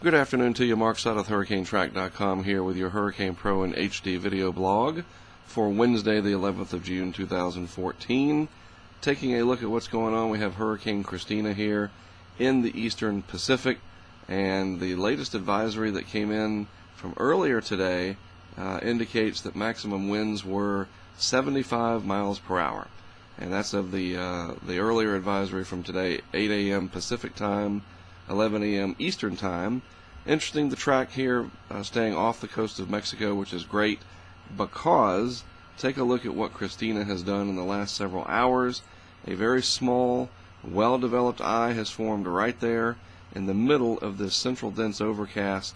Good afternoon to you, Mark Sudduth, HurricaneTrack.com here with your Hurricane Pro and HD video blog for Wednesday, the 11th of June, 2014. Taking a look at what's going on, we have Hurricane Christina here in the eastern Pacific, and the latest advisory that came in from earlier today indicates that maximum winds were 75 miles per hour. And that's of the earlier advisory from today, 8 a.m. Pacific time, 11 a.m. Eastern time. Interesting, the track here staying off the coast of Mexico, which is great because take a look at what Christina has done in the last several hours. A very small, well-developed eye has formed right there in the middle of this central dense overcast,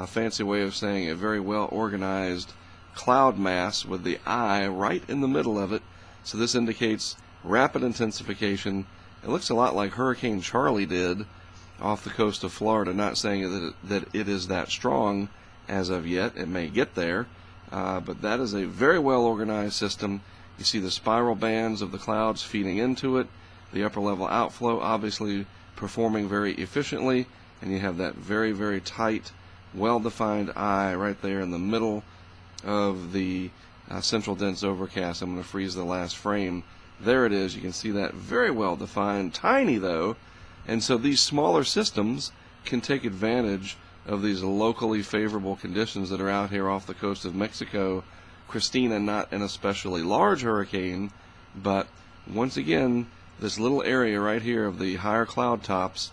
fancy way of saying a very well-organized cloud mass with the eye right in the middle of it. So this indicates rapid intensification. It looks a lot like Hurricane Charlie did off the coast of Florida, not saying that it is that strong as of yet. It may get there, but that is a very well-organized system. You see the spiral bands of the clouds feeding into it, the upper-level outflow obviously performing very efficiently, and you have that very, very tight, well-defined eye right there in the middle of the central dense overcast. I'm going to freeze the last frame. There it is. You can see that very well-defined, tiny though. And so these smaller systems can take advantage of these locally favorable conditions that are out here off the coast of Mexico. Christina, not an especially large hurricane, but once again, this little area right here of the higher cloud tops,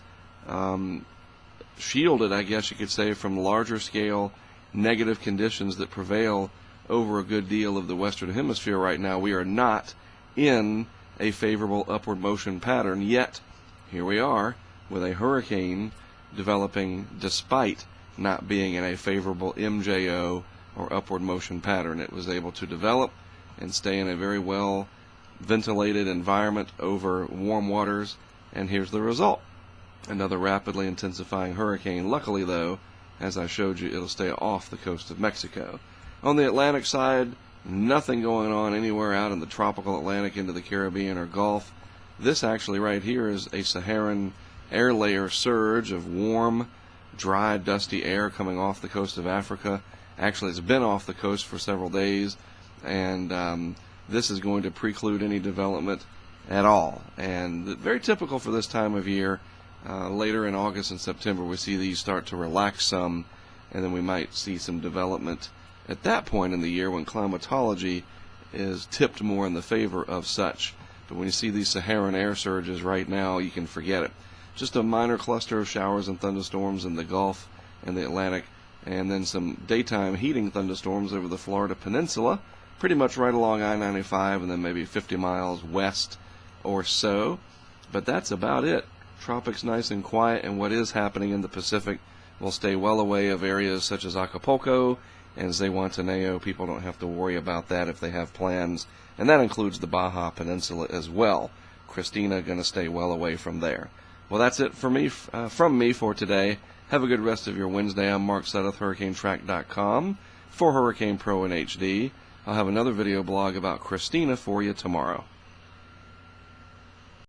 shielded, I guess you could say, from larger scale negative conditions that prevail over a good deal of the Western Hemisphere right now. We are not in a favorable upward motion pattern yet. Here we are with a hurricane developing despite not being in a favorable MJO or upward motion pattern. It was able to develop and stay in a very well ventilated environment over warm waters, and here's the result. Another rapidly intensifying hurricane. Luckily though, as I showed you, it'll stay off the coast of Mexico. On the Atlantic side, nothing going on anywhere out in the tropical Atlantic into the Caribbean or Gulf. This actually right here is a Saharan air layer surge of warm, dry, dusty air coming off the coast of Africa. Actually, it's been off the coast for several days, and this is going to preclude any development at all. And very typical for this time of year. Later in August and September, we see these start to relax some, and then we might see some development at that point in the year when climatology is tipped more in the favor of such. But when you see these Saharan air surges right now, you can forget it. Just a minor cluster of showers and thunderstorms in the Gulf and the Atlantic, and then some daytime heating thunderstorms over the Florida Peninsula, pretty much right along I-95 and then maybe 50 miles west or so. But that's about it. Tropics nice and quiet, and what is happening in the Pacific will stay well away of areas such as Acapulco and Zihuatanejo. People don't have to worry about that if they have plans, and that includes the Baja Peninsula as well. Christina going to stay well away from there. Well, that's it for me from me for today. Have a good rest of your Wednesday. I'm Mark Sudduth, HurricaneTrack.com for Hurricane Pro and HD. I'll have another video blog about Christina for you tomorrow.